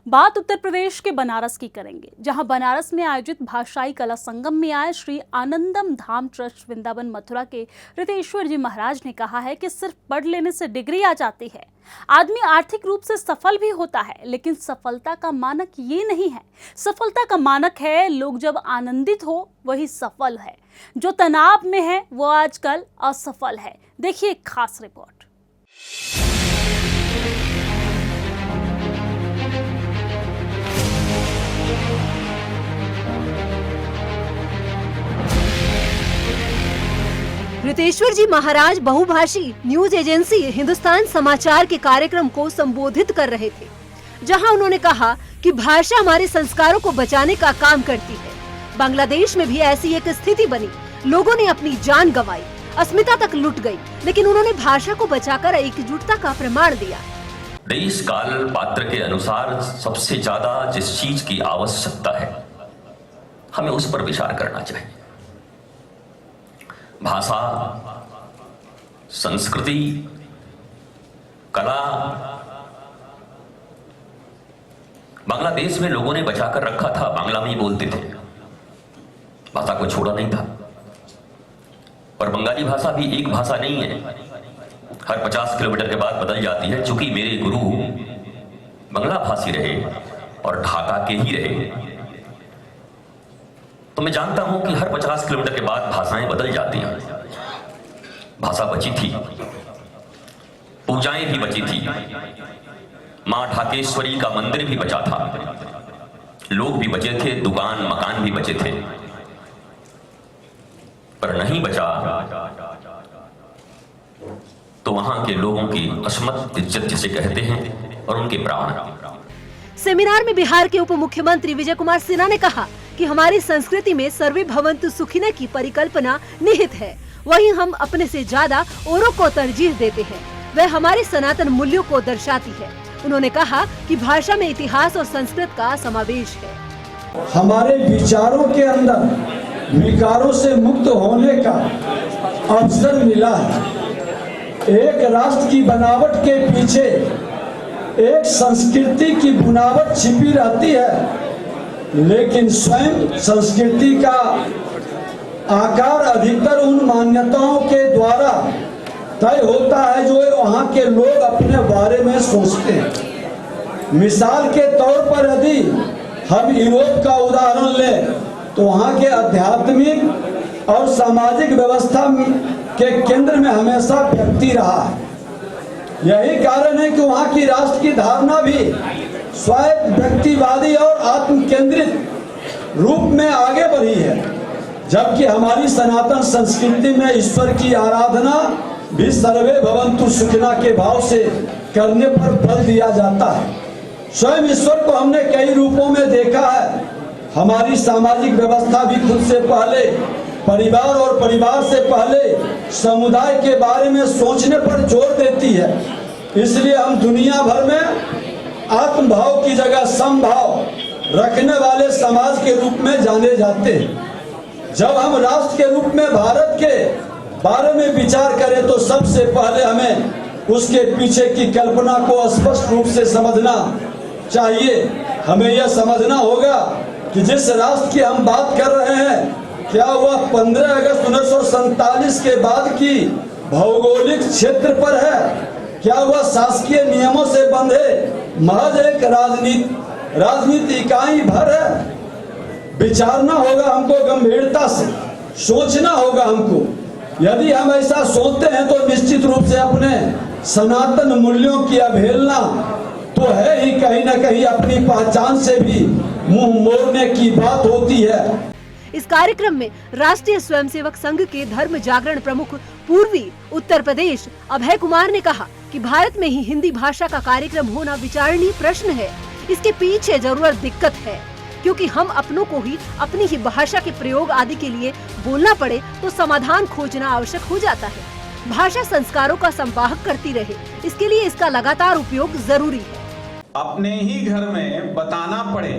बात उत्तर प्रदेश के बनारस की करेंगे, जहां बनारस में आयोजित भाषाई कला संगम में आए श्री आनंदम धाम ट्रस्ट वृंदावन मथुरा के रितेश्वर जी महाराज ने कहा है कि सिर्फ पढ़ लेने से डिग्री आ जाती है। आदमी आर्थिक रूप से सफल भी होता है, लेकिन सफलता का मानक ये नहीं है। सफलता का मानक है लोग जब आनंदित हो वही सफल है। जो तनाव में है वो आजकल असफल है। देखिए एक खास रिपोर्ट। रितेश्वर जी महाराज बहुभाषी न्यूज एजेंसी हिंदुस्तान समाचार के कार्यक्रम को संबोधित कर रहे थे, जहां उन्होंने कहा कि भाषा हमारे संस्कारों को बचाने का काम करती है। बांग्लादेश में भी ऐसी एक स्थिति बनी, लोगों ने अपनी जान गंवाई, अस्मिता तक लुट गई, लेकिन उन्होंने भाषा को बचाकर एकजुटता का प्रमाण दिया। देश काल पात्र के अनुसार सबसे ज्यादा जिस चीज की आवश्यकता है, हमें उस पर विचार करना चाहिए। भाषा, संस्कृति, कला। बांग्लादेश में लोगों ने बचाकर रखा था, बांग्ला में ही बोलते थे, भाषा को छोड़ा नहीं था। पर बंगाली भाषा भी एक भाषा नहीं है, हर 50 किलोमीटर के बाद बदल जाती है। चूंकि मेरे गुरु बंगला भाषी रहे और ढाका के ही रहे, तो मैं जानता हूं कि हर 50 किलोमीटर के बाद भाषाएं बदल जाती हैं। भाषा बची थी, पूजाएं भी बची थी, मां ढाकेश्वरी का मंदिर भी बचा था, लोग भी बचे थे, दुकान मकान भी बचे थे। पर नहीं बचा तो वहां के लोगों की अस्मत, इज्जत जिसे कहते हैं, और उनके प्राण। सेमिनार में बिहार के उप मुख्यमंत्री विजय कुमार सिन्हा ने कहा कि हमारी संस्कृति में सर्वे भवन्तु सुखिनः की परिकल्पना निहित है। वहीं हम अपने से ज्यादा औरों को तरजीह देते हैं। वह हमारे सनातन मूल्यों को दर्शाती है। उन्होंने कहा कि भाषा में इतिहास और संस्कृत का समावेश है। हमारे विचारों के अंदर विकारों से मुक्त होने का अवसर मिला है। एक राष्ट्र की बनावट के पीछे एक संस्कृति की बुनावट छिपी रहती है, लेकिन स्वयं संस्कृति का आकार अधिकतर उन मान्यताओं के द्वारा तय होता है जो वहाँ के लोग अपने बारे में सोचते हैं। मिसाल के तौर पर यदि हम यूरोप का उदाहरण लें, तो वहाँ के आध्यात्मिक और सामाजिक व्यवस्था के केंद्र में हमेशा व्यक्ति रहा है। यही कारण है कि वहाँ की राष्ट्र की धारणा भी स्वयं व्यक्तिवादी और आत्म केंद्रित रूप में आगे बढ़ी है, जबकि हमारी सनातन संस्कृति में ईश्वर की आराधना भी सर्वे भवन्तु सुखिनः के भाव से करने पर बल दिया जाता है। स्वयं ईश्वर को हमने कई रूपों में देखा है। हमारी सामाजिक व्यवस्था भी खुद से पहले परिवार और परिवार से पहले समुदाय के बारे में सोचने पर जोर देती है। इसलिए हम दुनिया भर में आत्मभाव की जगह समभाव रखने वाले समाज के रूप में जाने जाते हैं। जब हम राष्ट्र के रूप में भारत के बारे में विचार करें, तो सबसे पहले हमें उसके पीछे की कल्पना को स्पष्ट रूप से समझना चाहिए। हमें यह समझना होगा कि जिस राष्ट्र की हम बात कर रहे हैं, क्या वह 15 अगस्त 1947 के बाद की भौगोलिक क्षेत्र पर है, क्या वह शासकीय नियमों से बंधे महज एक राजनीति इकाई भर है? विचारना होगा हमको, गंभीरता से सोचना होगा हमको। यदि हम ऐसा सोचते हैं तो निश्चित रूप से अपने सनातन मूल्यों की अवहेलना तो है ही, कहीं न कहीं अपनी पहचान से भी मुंह मोड़ने की बात होती है। इस कार्यक्रम में राष्ट्रीय स्वयंसेवक संघ के धर्म जागरण प्रमुख पूर्वी उत्तर प्रदेश अभय कुमार ने कहा कि भारत में ही हिंदी भाषा का कार्यक्रम होना विचारणीय प्रश्न है। इसके पीछे जरूर दिक्कत है, क्योंकि हम अपनों को ही अपनी ही भाषा के प्रयोग आदि के लिए बोलना पड़े तो समाधान खोजना आवश्यक हो जाता है। भाषा संस्कारों का संवाहक करती रहे, इसके लिए इसका लगातार उपयोग जरूरी है। अपने ही घर में बताना पड़े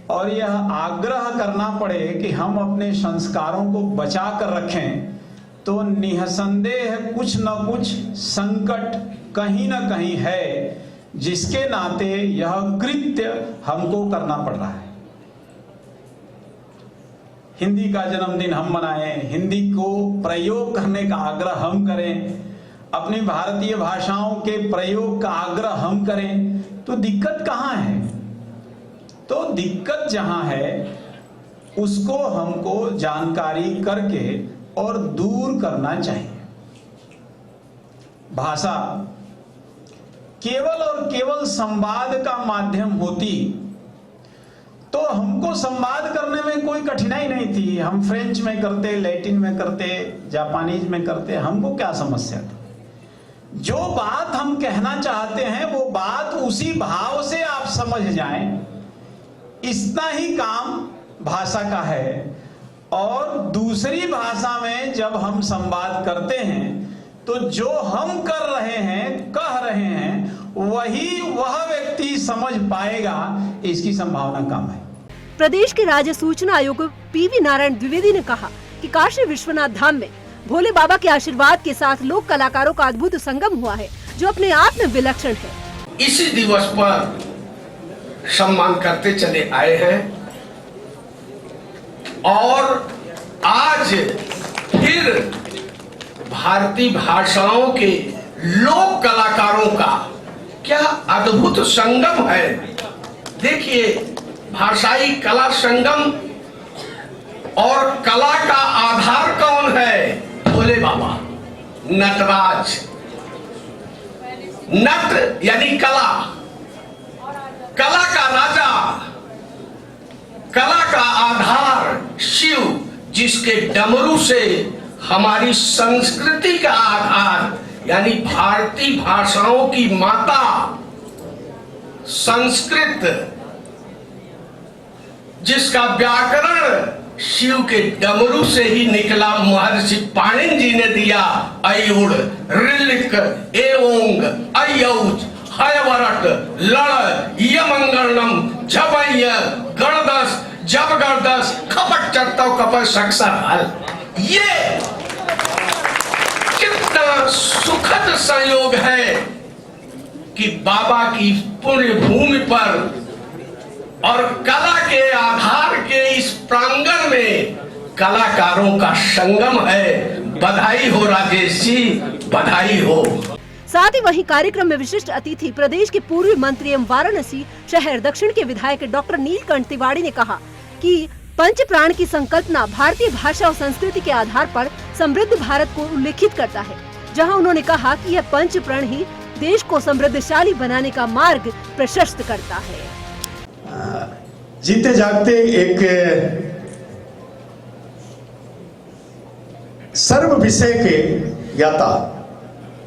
और यह आग्रह करना पड़े कि हम अपने संस्कारों को बचा कर रखें, तो निसंदेह कुछ न कुछ संकट कहीं न कहीं है, जिसके नाते यह कृत्य हमको करना पड़ रहा है। हिंदी का जन्मदिन हम मनाएं, हिंदी को प्रयोग करने का आग्रह हम करें, अपनी भारतीय भाषाओं के प्रयोग का आग्रह हम करें, तो दिक्कत कहाँ है? तो दिक्कत जहां है उसको हमको जानकारी करके और दूर करना चाहिए। भाषा केवल और केवल संवाद का माध्यम होती तो हमको संवाद करने में कोई कठिनाई नहीं थी। हम फ्रेंच में करते, लैटिन में करते, जापानीज में करते, हमको क्या समस्या थी? जो बात हम कहना चाहते हैं वो बात उसी भाव से आप समझ जाएं, इतना ही काम भाषा का है। और दूसरी भाषा में जब हम संवाद करते हैं तो जो हम कर रहे हैं, कह रहे हैं, वही वह व्यक्ति समझ पाएगा, इसकी संभावना कम है। प्रदेश के राज्य सूचना आयुक्त पीवी नारायण द्विवेदी ने कहा कि काशी विश्वनाथ धाम में भोले बाबा के आशीर्वाद के साथ लोक कलाकारों का अद्भुत संगम हुआ है, जो अपने आप में विलक्षण है। इसी दिवस पर सम्मान करते चले आए हैं और आज फिर भारतीय भाषाओं के लोक कलाकारों का क्या अद्भुत संगम है। देखिए, भाषाई कला संगम और कला का आधार कौन है? भोले बाबा, नटराज। नट यानी कला, कला का राजा, कला का आधार शिव, जिसके डमरू से हमारी संस्कृति का आधार यानी भारतीय भाषाओं की माता संस्कृत, जिसका व्याकरण शिव के डमरू से ही निकला, महर्षि पाणिनि जी ने दिया। अयुड़, ऋलिक, एओंग, अयौच, हयवरट, लड़, यमंगलम, झपय, गणदस, जबगरदस, खपट चट्टो, कपट सक्सर हल। ये कितना सुखद संयोग है कि बाबा की पुण्य भूमि पर और कला के आधार के इस प्रांगण में कलाकारों का संगम है। बधाई हो राजेश जी, बधाई हो। साथ ही वहीं कार्यक्रम में विशिष्ट अतिथि प्रदेश के पूर्व मंत्री एवं वाराणसी शहर दक्षिण के विधायक डॉक्टर नीलकंठ तिवारी ने कहा कि पंच प्राण की संकल्पना भारतीय भाषा और संस्कृति के आधार पर समृद्ध भारत को उल्लेखित करता है, जहां उन्होंने कहा कि यह पंच प्राण ही देश को समृद्धशाली बनाने का मार्ग प्रशस्त करता है। जीते जागते एक सर्व विषय के ज्ञाता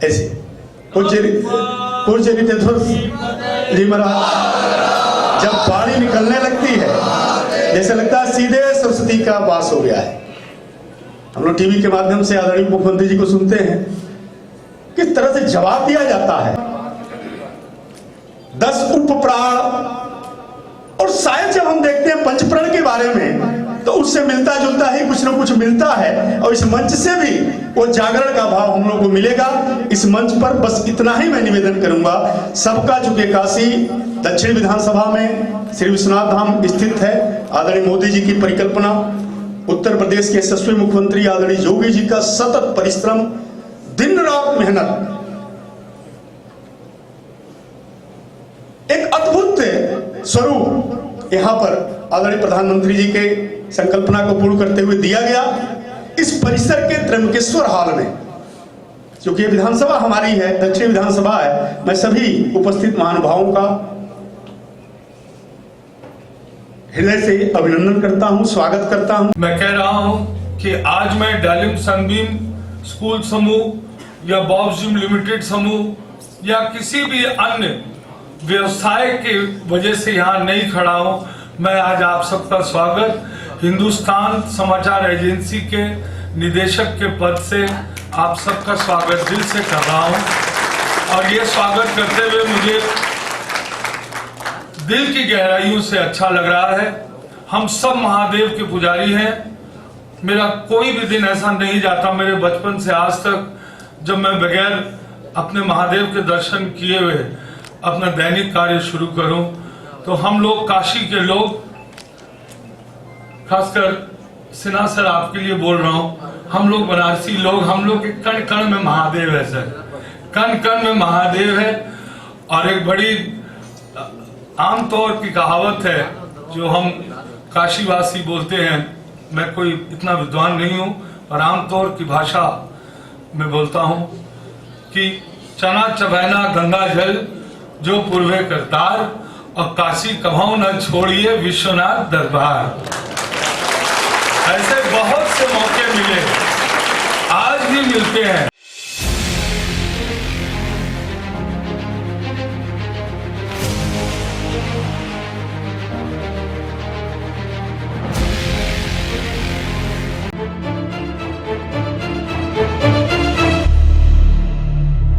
ऐसे पूज्य नित्यानंद जी महाराज जब बाणी निकलने लगती है, जैसे लगता है सीधे सरस्वती का वास हो गया है। हम लोग टीवी के माध्यम से आदरणीय मुख्यमंत्री जी को सुनते हैं, किस तरह से जवाब दिया जाता है। 10 उपप्राण, और शायद जब हम देखते हैं पंचप्राण के बारे में तो उससे मिलता जुलता ही कुछ न कुछ मिलता है, और इस मंच से भी वो जागरण का भाव हम लोग को मिलेगा। इस मंच पर बस इतना ही मैं निवेदन करूंगा, सबका चूंकि काशी दक्षिण विधानसभा में श्री विश्वनाथ धाम स्थित है, आदरणीय मोदी जी की परिकल्पना, उत्तर प्रदेश के यशस्वी मुख्यमंत्री आदरणीय योगी जी का सतत परिश्रम, दिन रात मेहनत, एक अद्भुत स्वरूप यहाँ पर आदरणीय प्रधानमंत्री जी के संकल्पना को पूर्ण करते हुए दिया गया। इस परिसर के त्र्यंबकेश्वर हॉल में, क्योंकि ये विधानसभा हमारी है, दक्षिण विधानसभा है, मैं सभी उपस्थित महानुभावों का हृदय से अभिनंदन करता हूं, स्वागत करता हूं। मैं कह रहा हूं कि आज मैं डालिम सनबीम स्कूल समूह या बॉब्स जिम लिमिटेड समूह या किसी भी अन्य व्यवसाय के वजह से यहाँ नहीं खड़ा हूं। मैं आज आप सबका स्वागत हिंदुस्तान समाचार एजेंसी के निदेशक के पद से आप सबका स्वागत दिल से कर रहा हूं। और ये स्वागत करते हुए मुझे दिल की गहराइयों से अच्छा लग रहा है। हम सब महादेव के पुजारी हैं। मेरा कोई भी दिन ऐसा नहीं जाता मेरे बचपन से आज तक जब मैं बगैर अपने महादेव के दर्शन किए हुए अपना दैनिक कार्य शुरू करूं, तो हम लोग काशी के लोग, खासकर सिन्हा सर आपके लिए बोल रहा हूं, हम लोग बनारसी लोग, हम लोग के कण कण में महादेव है सर, कण कण में महादेव है। और एक बड़ी आमतौर की कहावत है जो हम काशीवासी बोलते हैं, मैं कोई इतना विद्वान नहीं हूं और आमतौर की भाषा में बोलता हूं कि चना चबैना गंगा जल जो पूर्वे करतार, और काशी कभाऊ न छोड़िए विश्वनाथ दरबार। ऐसे बहुत से मौके मिले, आज भी मिलते हैं।